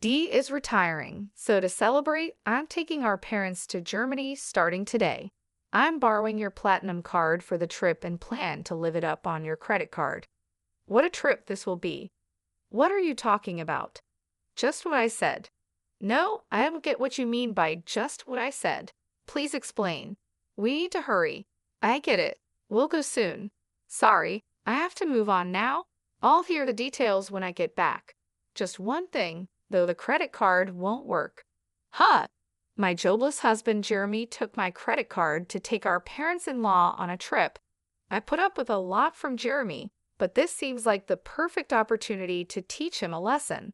Dee is retiring, so to celebrate, I'm taking our parents to Germany starting today. I'm borrowing your platinum card for the trip and plan to live it up on your credit card. What a trip this will be. What are you talking about? Just what I said. No, I don't get what you mean by just what I said. Please explain. We need to hurry. I get it. We'll go soon. Sorry, I have to move on now. I'll hear the details when I get back. Just one thing, though the credit card won't work. Huh? My jobless husband Jeremy took my credit card to take our parents-in-law on a trip. I put up with a lot from Jeremy, but this seems like the perfect opportunity to teach him a lesson.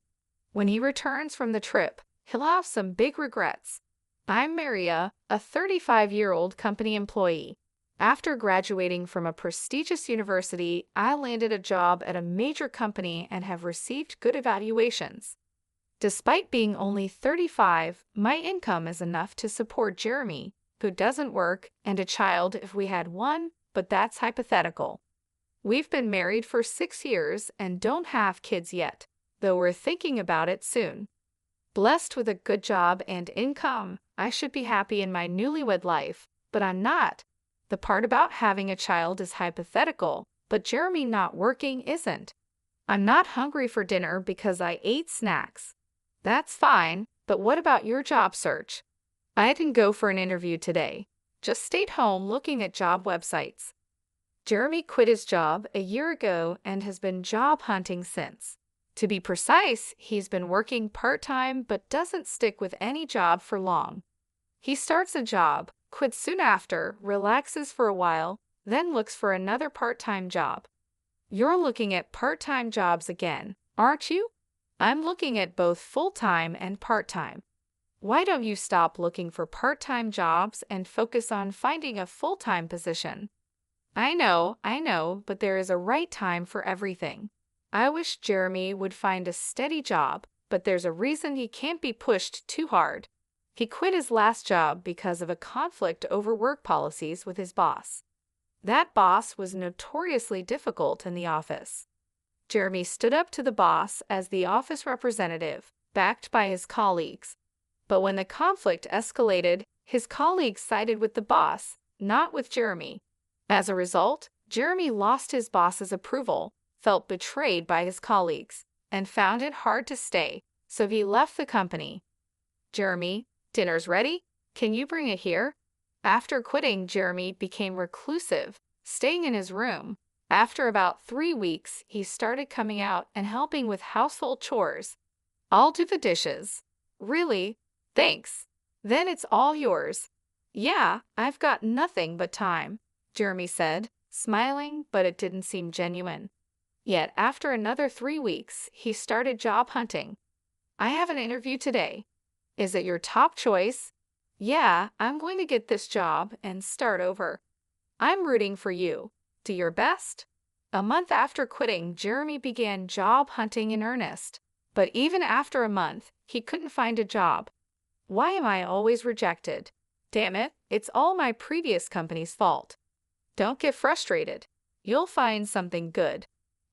When he returns from the trip, he'll have some big regrets. I'm Maria, a 35-year-old company employee. After graduating from a prestigious university, I landed a job at a major company and have received good evaluations. Despite being only 35, my income is enough to support Jeremy, who doesn't work, and a child if we had one, but that's hypothetical. We've been married for 6 years and don't have kids yet, though we're thinking about it soon. Blessed with a good job and income, I should be happy in my newlywed life, but I'm not. The part about having a child is hypothetical, but Jeremy not working isn't. I'm not hungry for dinner because I ate snacks. That's fine, but what about your job search? I didn't go for an interview today. Just stayed home looking at job websites. Jeremy quit his job a year ago and has been job hunting since. To be precise, he's been working part-time but doesn't stick with any job for long. He starts a job, quits soon after, relaxes for a while, then looks for another part-time job. You're looking at part-time jobs again, aren't you? I'm looking at both full-time and part-time. Why don't you stop looking for part-time jobs and focus on finding a full-time position? I know, but there is a right time for everything. I wish Jeremy would find a steady job, but there's a reason he can't be pushed too hard. He quit his last job because of a conflict over work policies with his boss. That boss was notoriously difficult in the office. Jeremy stood up to the boss as the office representative, backed by his colleagues. But when the conflict escalated, his colleagues sided with the boss, not with Jeremy. As a result, Jeremy lost his boss's approval, felt betrayed by his colleagues, and found it hard to stay, so he left the company. Jeremy, dinner's ready? Can you bring it here? After quitting, Jeremy became reclusive, staying in his room. After about 3 weeks, he started coming out and helping with household chores. I'll do the dishes. Really? Thanks. Then it's all yours. Yeah, I've got nothing but time, Jeremy said, smiling, but it didn't seem genuine. Yet after another 3 weeks, he started job hunting. I have an interview today. Is it your top choice? Yeah, I'm going to get this job and start over. I'm rooting for you. Do your best. A month after quitting, Jeremy began job hunting in earnest. But even after a month, he couldn't find a job. Why am I always rejected? Damn it, it's all my previous company's fault. Don't get frustrated. You'll find something good.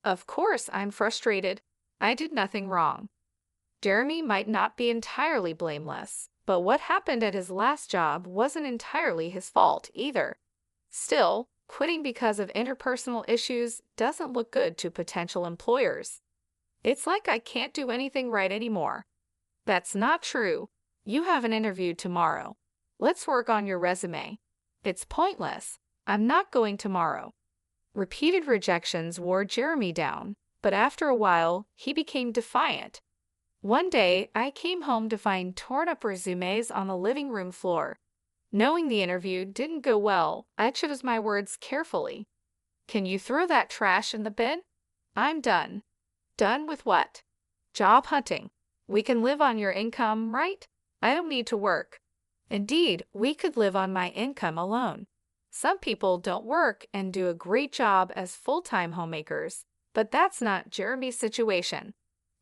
Of course I'm frustrated. I did nothing wrong. Jeremy might not be entirely blameless, but what happened at his last job wasn't entirely his fault either. Still, quitting because of interpersonal issues doesn't look good to potential employers. It's like I can't do anything right anymore. That's not true. You have an interview tomorrow. Let's work on your resume. It's pointless. I'm not going tomorrow. Repeated rejections wore Jeremy down, but after a while, he became defiant. One day, I came home to find torn-up resumes on the living room floor. Knowing the interview didn't go well, I chose my words carefully. Can you throw that trash in the bin? I'm done. Done with what? Job hunting. We can live on your income, right? I don't need to work. Indeed, we could live on my income alone. Some people don't work and do a great job as full-time homemakers, but that's not Jeremy's situation.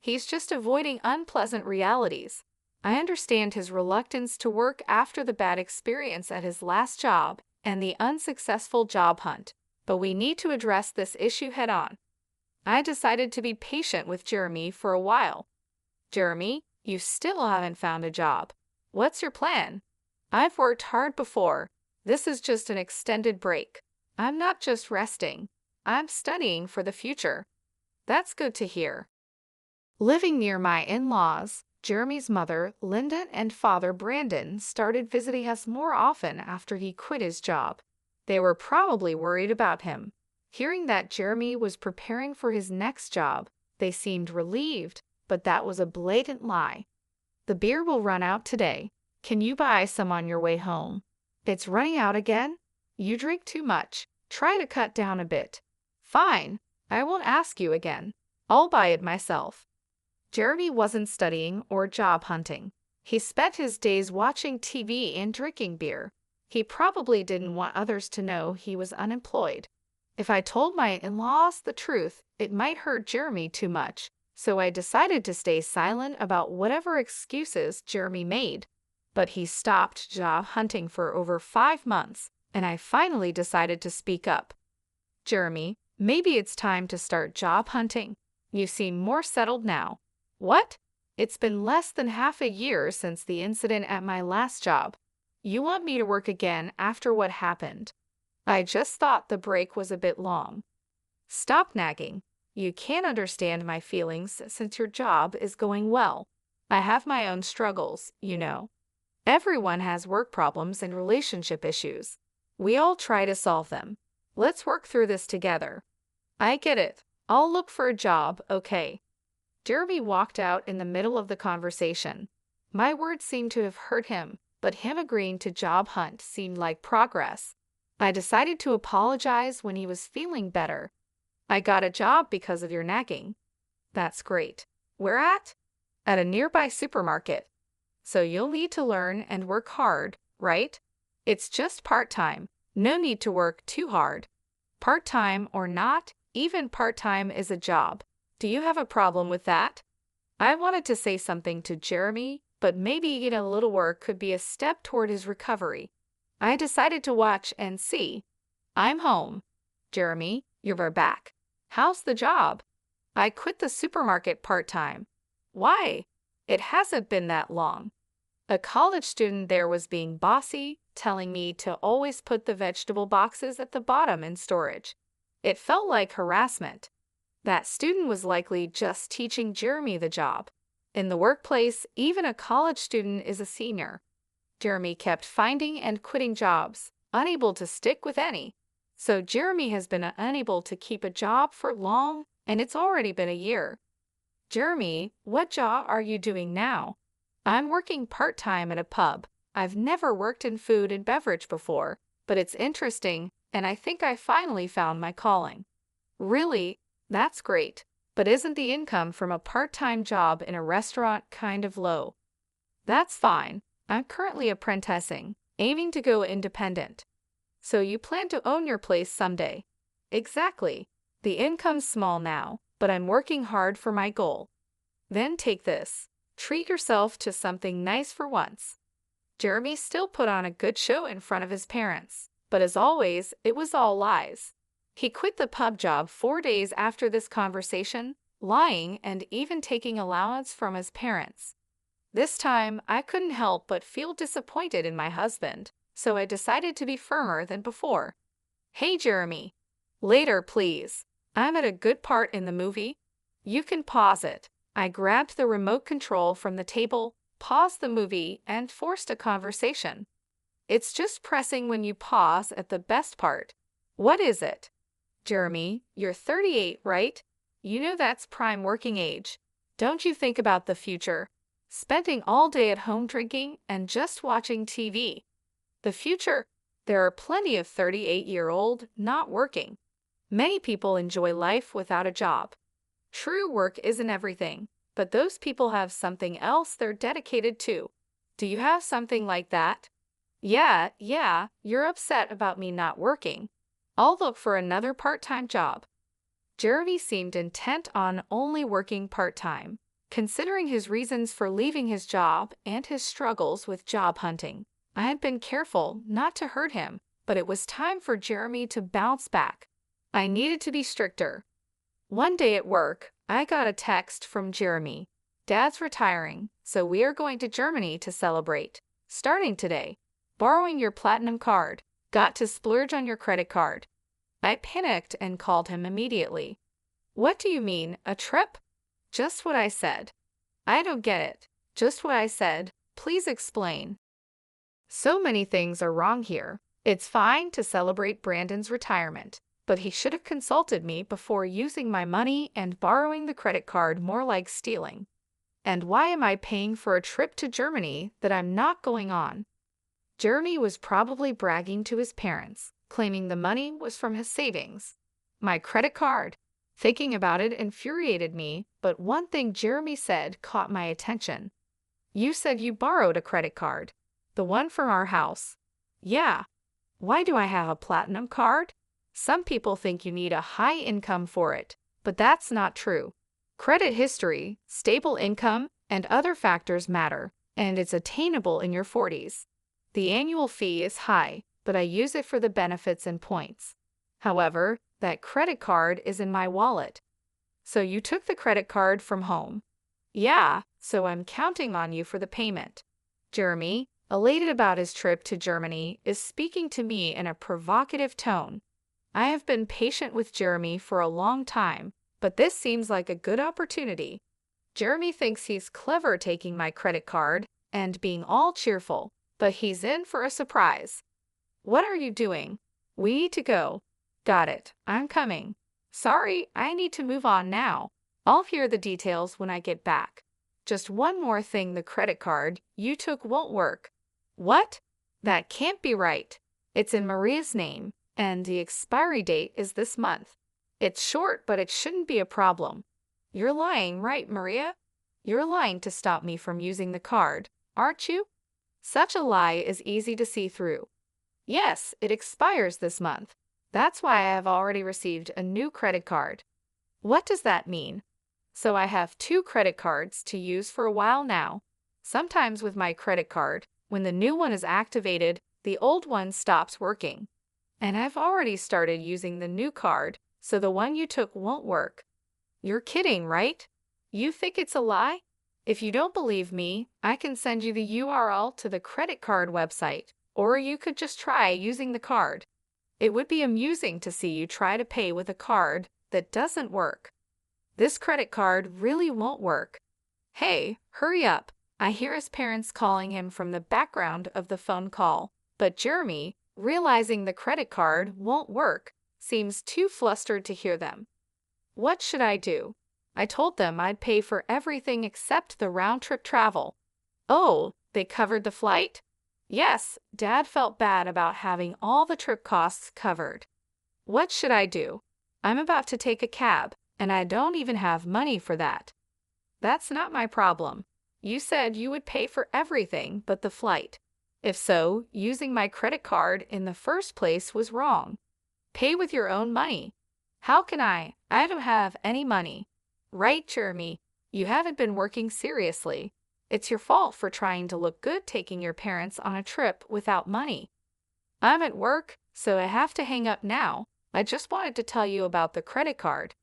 He's just avoiding unpleasant realities. I understand his reluctance to work after the bad experience at his last job and the unsuccessful job hunt, but we need to address this issue head-on. I decided to be patient with Jeremy for a while. Jeremy, You still haven't found a job. What's your plan? I've worked hard before. This is just an extended break. I'm not just resting. I'm studying for the future. That's good to hear. Living near my in-laws, Jeremy's mother, Linda, and father, Brandon, started visiting us more often after he quit his job. They were probably worried about him. Hearing that Jeremy was preparing for his next job, they seemed relieved, but that was a blatant lie. The beer will run out today. Can you buy some on your way home? It's running out again? You drink too much. Try to cut down a bit. Fine. I won't ask you again. I'll buy it myself. Jeremy wasn't studying or job hunting. He spent his days watching TV and drinking beer. He probably didn't want others to know he was unemployed. If I told my in-laws the truth, it might hurt Jeremy too much, so I decided to stay silent about whatever excuses Jeremy made. But he stopped job hunting for over 5 months, and I finally decided to speak up. Jeremy, maybe it's time to start job hunting. You seem more settled now. What? It's been less than half a year since the incident at my last job. You want me to work again after what happened? I just thought the break was a bit long. Stop nagging. You can't understand my feelings since your job is going well. I have my own struggles, you know. Everyone has work problems and relationship issues. We all try to solve them. Let's work through this together. I get it. I'll look for a job, okay? Jeremy walked out in the middle of the conversation. My words seemed to have hurt him, but him agreeing to job hunt seemed like progress. I decided to apologize when he was feeling better. I got a job because of your nagging. That's great. Where at? At a nearby supermarket. So you'll need to learn and work hard, right? It's just part-time. No need to work too hard. Part-time or not, even part-time is a job. Do you have a problem with that? I wanted to say something to Jeremy, but maybe a little work could be a step toward his recovery. I decided to watch and see. I'm home. Jeremy, you're back. How's the job? I quit the supermarket part-time. Why? It hasn't been that long. A college student there was being bossy, telling me to always put the vegetable boxes at the bottom in storage. It felt like harassment. That student was likely just teaching Jeremy the job. In the workplace, even a college student is a senior. Jeremy kept finding and quitting jobs, unable to stick with any. So Jeremy has been unable to keep a job for long, and it's already been a year. Jeremy, what job are you doing now? I'm working part-time at a pub. I've never worked in food and beverage before, but it's interesting, and I think I finally found my calling. Really? That's great. But isn't the income from a part-time job in a restaurant kind of low? That's fine. I'm currently apprenticing, aiming to go independent. So you plan to own your place someday? Exactly. The income's small now, but I'm working hard for my goal. Then take this. Treat yourself to something nice for once. Jeremy still put on a good show in front of his parents, but as always, it was all lies. He quit the pub job 4 days after this conversation, lying and even taking allowance from his parents. This time, I couldn't help but feel disappointed in my husband, so I decided to be firmer than before. Hey, Jeremy. Later, please. I'm at a good part in the movie. You can pause it. I grabbed the remote control from the table, paused the movie, and forced a conversation. It's just pressing when you pause at the best part. What is it? Jeremy, you're 38, right? You know that's prime working age. Don't you think about the future? Spending all day at home drinking and just watching TV. The future? There are plenty of 38-year-old not working. Many people enjoy life without a job. True, work isn't everything, but those people have something else they're dedicated to. Do you have something like that? Yeah, you're upset about me not working. I'll look for another part-time job. Jeremy seemed intent on only working part-time, considering his reasons for leaving his job and his struggles with job hunting. I had been careful not to hurt him, but it was time for Jeremy to bounce back. I needed to be stricter. One day at work, I got a text from Jeremy. Dad's retiring, so we are going to Germany to celebrate. Starting today, borrowing your platinum card. Got to splurge on your credit card. I panicked and called him immediately. What do you mean, a trip? Just what I said. I don't get it. Just what I said. Please explain. So many things are wrong here. It's fine to celebrate Brandon's retirement, but he should have consulted me before using my money and borrowing the credit card more like stealing. And why am I paying for a trip to Germany that I'm not going on? Jeremy was probably bragging to his parents, claiming the money was from his savings. My credit card. Thinking about it infuriated me, but one thing Jeremy said caught my attention. You said you borrowed a credit card. The one from our house. Yeah. Why do I have a platinum card? Some people think you need a high income for it, but that's not true. Credit history, stable income, and other factors matter, and it's attainable in your 40s. The annual fee is high, but I use it for the benefits and points. However, that credit card is in my wallet. So you took the credit card from home? Yeah, so I'm counting on you for the payment. Jeremy, elated about his trip to Germany, is speaking to me in a provocative tone. I have been patient with Jeremy for a long time, but this seems like a good opportunity. Jeremy thinks he's clever taking my credit card and being all cheerful, but he's in for a surprise. What are you doing? We need to go. Got it. I'm coming. Sorry, I need to move on now. I'll hear the details when I get back. Just one more thing, the credit card you took won't work. What? That can't be right. It's in Maria's name, and the expiry date is this month. It's short, but it shouldn't be a problem. You're lying, right, Maria? You're lying to stop me from using the card, aren't you? Such a lie is easy to see through. Yes, it expires this month. That's why I have already received a new credit card. What does that mean? So I have 2 credit cards to use for a while now. Sometimes with my credit card, when the new one is activated, the old one stops working. And I've already started using the new card, so the one you took won't work. You're kidding, right? You think it's a lie? If you don't believe me, I can send you the URL to the credit card website, or you could just try using the card. It would be amusing to see you try to pay with a card that doesn't work. This credit card really won't work. Hey, hurry up. I hear his parents calling him from the background of the phone call, but Jeremy, realizing the credit card won't work, seems too flustered to hear them. What should I do? I told them I'd pay for everything except the round-trip travel. Oh, they covered the flight? Yes, Dad felt bad about having all the trip costs covered. What should I do? I'm about to take a cab, and I don't even have money for that. That's not my problem. You said you would pay for everything but the flight. If so, using my credit card in the first place was wrong. Pay with your own money. How can I? I don't have any money. Right, Jeremy, you haven't been working seriously. It's your fault for trying to look good taking your parents on a trip without money. I'm at work, so I have to hang up now. I just wanted to tell you about the credit card.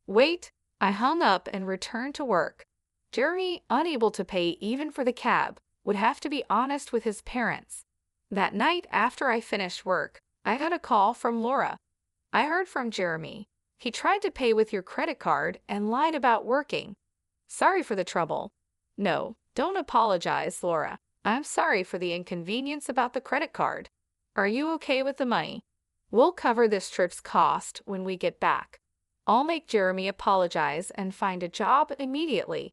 Wait, I hung up and returned to work. Jeremy, unable to pay even for the cab, would have to be honest with his parents. That night after I finished work, I got a call from Laura. I heard from Jeremy. He tried to pay with your credit card and lied about working. Sorry for the trouble. No, don't apologize, Laura. I'm sorry for the inconvenience about the credit card. Are you okay with the money? We'll cover this trip's cost when we get back. I'll make Jeremy apologize and find a job immediately.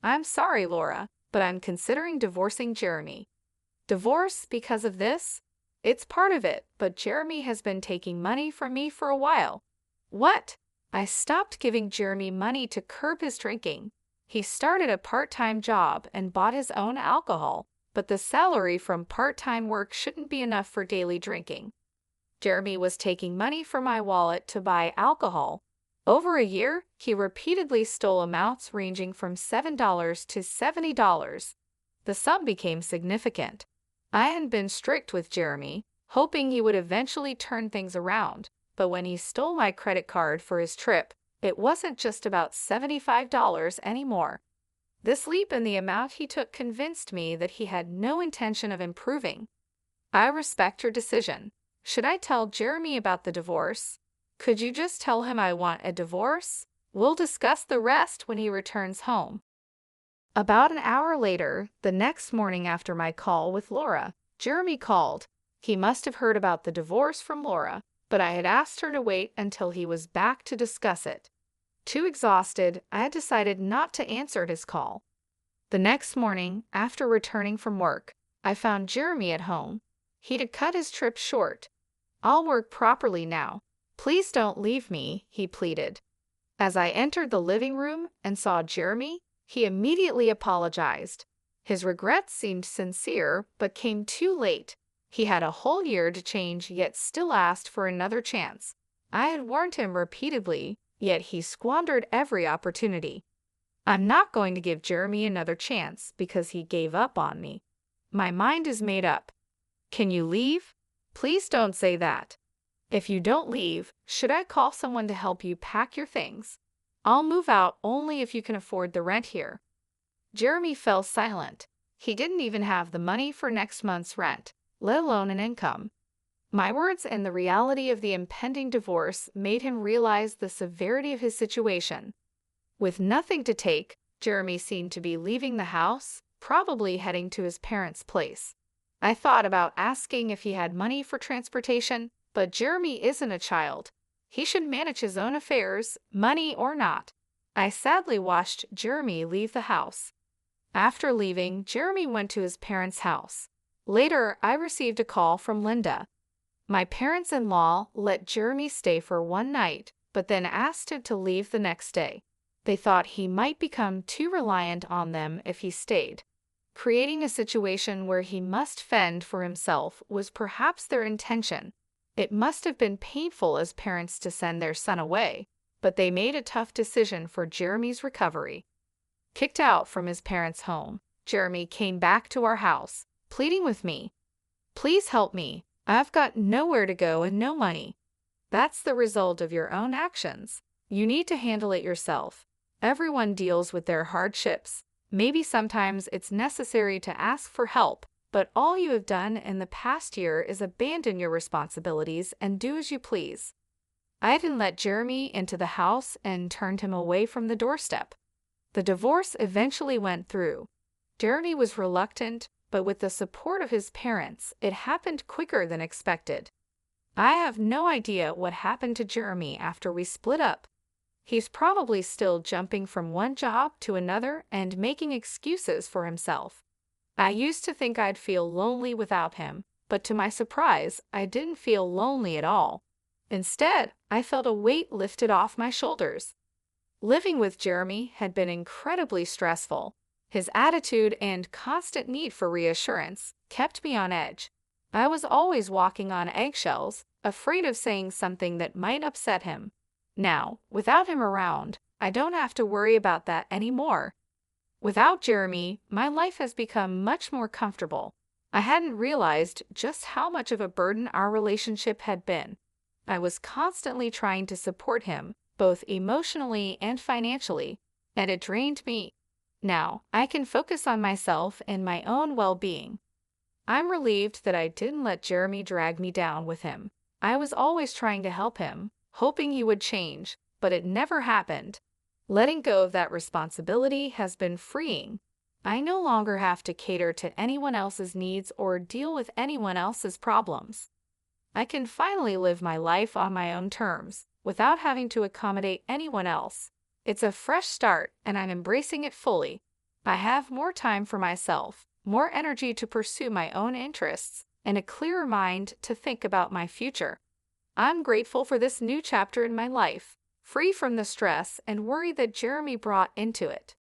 I'm sorry, Laura, but I'm considering divorcing Jeremy. Divorce because of this? It's part of it, but Jeremy has been taking money from me for a while. What? I stopped giving Jeremy money to curb his drinking. He started a part-time job and bought his own alcohol, but the salary from part-time work shouldn't be enough for daily drinking. Jeremy was taking money from my wallet to buy alcohol. Over a year, he repeatedly stole amounts ranging from $7 to $70. The sum became significant. I had been strict with Jeremy, hoping he would eventually turn things around, but when he stole my credit card for his trip, it wasn't just about $75 anymore. This leap in the amount he took convinced me that he had no intention of improving. I respect your decision. Should I tell Jeremy about the divorce? Could you just tell him I want a divorce? We'll discuss the rest when he returns home. About an hour later, the next morning after my call with Laura, Jeremy called. He must have heard about the divorce from Laura, but I had asked her to wait until he was back to discuss it. Too exhausted, I had decided not to answer his call. The next morning, after returning from work, I found Jeremy at home. He had cut his trip short. "I'll work properly now. Please don't leave me," he pleaded. As I entered the living room and saw Jeremy, he immediately apologized. His regrets seemed sincere, but came too late. He had a whole year to change, yet still asked for another chance. I had warned him repeatedly, yet he squandered every opportunity. I'm not going to give Jeremy another chance because he gave up on me. My mind is made up. Can you leave? Please don't say that. If you don't leave, should I call someone to help you pack your things? I'll move out only if you can afford the rent here. Jeremy fell silent. He didn't even have the money for next month's rent, let alone an income. My words and the reality of the impending divorce made him realize the severity of his situation. With nothing to take, Jeremy seemed to be leaving the house, probably heading to his parents' place. I thought about asking if he had money for transportation, but Jeremy isn't a child. He should manage his own affairs, money or not. I sadly watched Jeremy leave the house. After leaving, Jeremy went to his parents' house. Later, I received a call from Linda. My parents-in-law let Jeremy stay for one night, but then asked him to leave the next day. They thought he might become too reliant on them if he stayed. Creating a situation where he must fend for himself was perhaps their intention. It must have been painful as parents to send their son away, but they made a tough decision for Jeremy's recovery. Kicked out from his parents' home, Jeremy came back to our house, pleading with me. "Please help me. I've got nowhere to go and no money." That's the result of your own actions. You need to handle it yourself. Everyone deals with their hardships. Maybe sometimes it's necessary to ask for help, but all you have done in the past year is abandon your responsibilities and do as you please. I didn't let Jeremy into the house and turned him away from the doorstep. The divorce eventually went through. Jeremy was reluctant, but with the support of his parents, it happened quicker than expected. I have no idea what happened to Jeremy after we split up. He's probably still jumping from one job to another and making excuses for himself. I used to think I'd feel lonely without him, but to my surprise, I didn't feel lonely at all. Instead, I felt a weight lifted off my shoulders. Living with Jeremy had been incredibly stressful. His attitude and constant need for reassurance kept me on edge. I was always walking on eggshells, afraid of saying something that might upset him. Now, without him around, I don't have to worry about that anymore. Without Jeremy, my life has become much more comfortable. I hadn't realized just how much of a burden our relationship had been. I was constantly trying to support him, both emotionally and financially, and it drained me. Now, I can focus on myself and my own well-being. I'm relieved that I didn't let Jeremy drag me down with him. I was always trying to help him, hoping he would change, but it never happened. Letting go of that responsibility has been freeing. I no longer have to cater to anyone else's needs or deal with anyone else's problems. I can finally live my life on my own terms, without having to accommodate anyone else. It's a fresh start, and I'm embracing it fully. I have more time for myself, more energy to pursue my own interests, and a clearer mind to think about my future. I'm grateful for this new chapter in my life, free from the stress and worry that Jeremy brought into it.